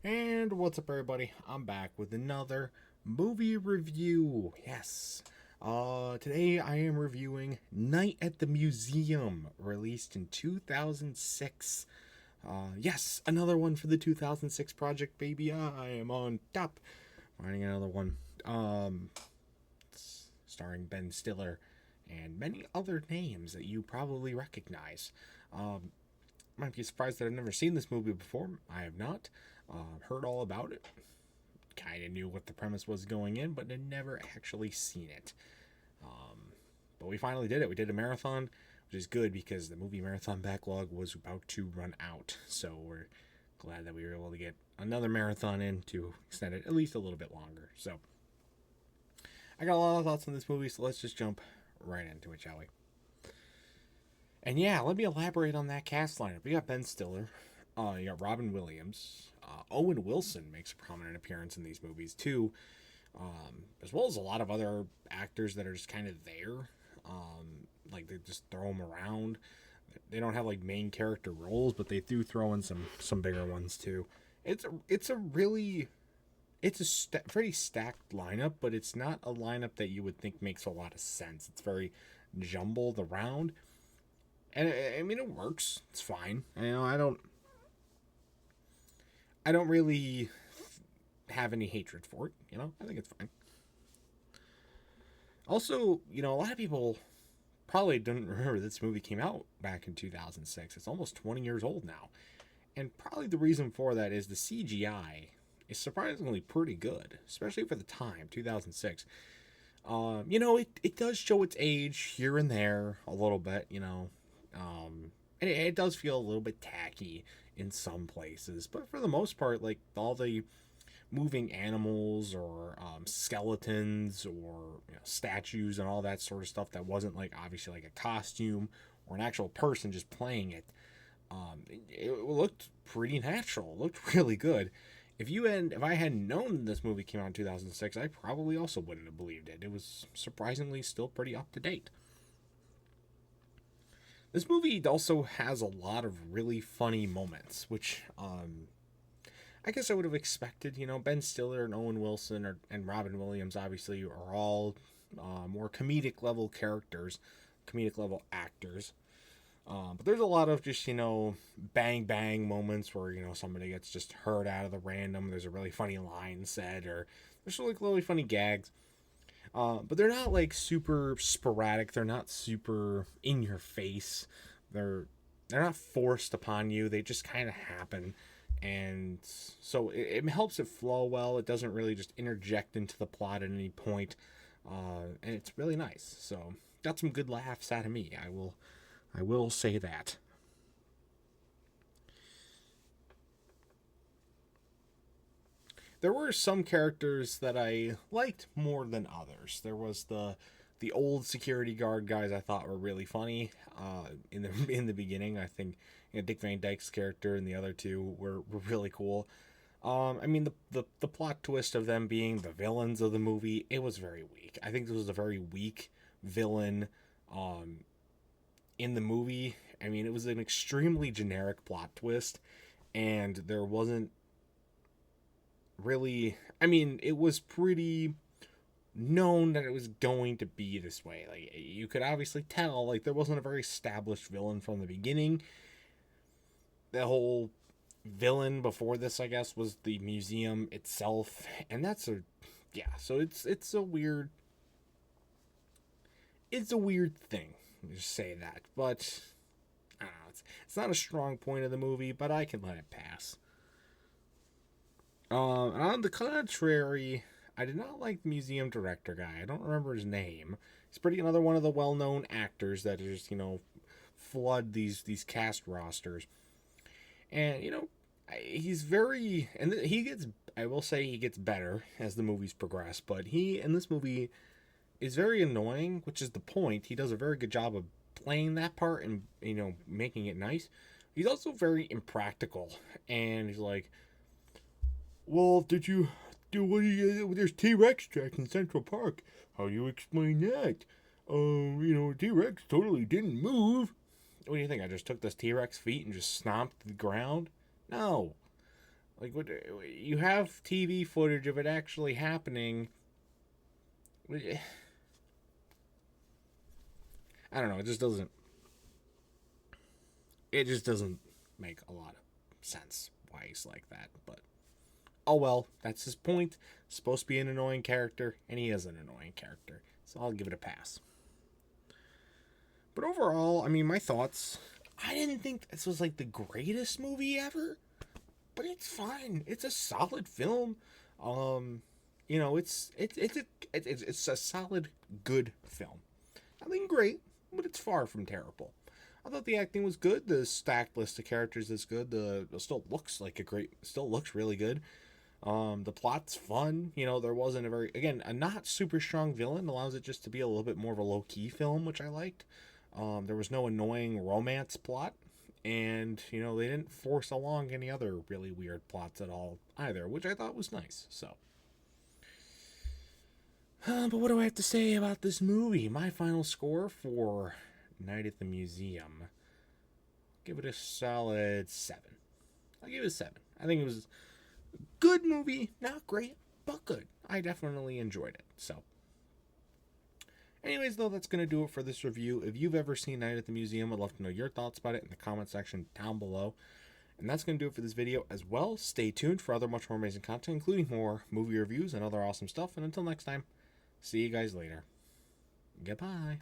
And what's up, everybody? I'm back with another movie review. Yes. Today I am reviewing Night at the Museum, released in 2006. Yes, another one for the 2006 project, baby. I am on top. Finding another one. Starring Ben Stiller and many other names that you probably recognize. Might be surprised that I've never seen this movie before. I have not. Heard all about it. Kind of knew what the premise was going in, but had never actually seen it. But we finally did it. We did a marathon, which is good because the movie marathon backlog was about to run out. So we're glad that we were able to get another marathon in to extend it at least a little bit longer. So I got a lot of thoughts on this movie, so let's just jump right into it, shall we? And yeah, let me elaborate on that cast lineup. We got Ben Stiller. You got Robin Williams. Owen Wilson makes a prominent appearance in these movies too, as well as a lot of other actors that are just kind of there. Like they just throw them around. They don't have like main character roles, but they do throw in some bigger ones too. It's a pretty stacked lineup, but it's not a lineup that you would think makes a lot of sense. It's very jumbled around, and I mean it works. It's fine. I don't really have any hatred for it. I think it's fine. Also, a lot of people probably don't remember this movie came out back in 2006. It's almost 20 years old now. And probably the reason for that is the CGI is surprisingly pretty good, especially for the time, 2006. It does show its age here and there a little bit, and it does feel a little bit tacky in some places, but for the most part, like all the moving animals or skeletons or statues and all that sort of stuff that wasn't like obviously like a costume or an actual person just playing it, it looked pretty natural. It looked really good. If I hadn't known this movie came out in 2006, I probably also wouldn't have believed it. It was surprisingly still pretty up to date. This movie also has a lot of really funny moments, which I guess I would have expected. Ben Stiller and Owen Wilson and Robin Williams obviously are all more comedic level characters, comedic level actors. But there's a lot of just, bang bang moments where, somebody gets just hurt out of the random. There's a really funny line said, or there's really funny gags. But they're not like super sporadic. They're not super in your face. They're not forced upon you. They just kind of happen. And so it helps it flow well. It doesn't really just interject into the plot at any point. And it's really nice. So got some good laughs out of me. I will say that. There were some characters that I liked more than others. There was the old security guard guys I thought were really funny in the beginning. I think Dick Van Dyke's character and the other two were really cool. I mean the plot twist of them being the villains of the movie, it was very weak. I think this was a very weak villain in the movie. I mean, it was an extremely generic plot twist, and there wasn't really, I mean, it was pretty known that it was going to be this way. Like, you could obviously tell, like, there wasn't a very established villain from the beginning. The whole villain before this, I guess, was the museum itself, and so it's a weird thing, just say that, but I don't know, it's not a strong point of the movie, but I can let it pass. On the contrary, I did not like the museum director guy. I don't remember his name. He's another one of the well-known actors that just, flood these cast rosters. And, he's very, and I will say he gets better as the movies progress, but he, in this movie, is very annoying, which is the point. He does a very good job of playing that part and, making it nice. He's also very impractical, and he's like, well, did you do what do you? There's T-Rex tracks in Central Park. How do you explain that? T-Rex totally didn't move. What do you think? I just took this T-Rex feet and just stomped the ground? No. Like, what, you have TV footage of it actually happening. I don't know. It just doesn't. It just doesn't make a lot of sense why he's like that. But oh well, that's his point. He's supposed to be an annoying character, and he is an annoying character. So I'll give it a pass. But overall, I mean, my thoughts. I didn't think this was like the greatest movie ever, but it's fine. It's a solid film. Um, it's a solid good film. Nothing great, but it's far from terrible. I thought the acting was good. The stacked list of characters is good. It still looks like still looks really good. The plot's fun. There wasn't a not super strong villain allows it just to be a little bit more of a low key film, which I liked. There was no annoying romance plot, and they didn't force along any other really weird plots at all either, which I thought was nice. So, but what do I have to say about this movie? My final score for Night at the Museum. Give it a solid 7. I'll give it a 7. I think it was a good movie, not great, but good. I definitely enjoyed it. So, anyways, though, that's going to do it for this review. If you've ever seen Night at the Museum, I'd love to know your thoughts about it in the comment section down below. And that's going to do it for this video as well. Stay tuned for other much more amazing content, including more movie reviews and other awesome stuff. And until next time, see you guys later. Goodbye.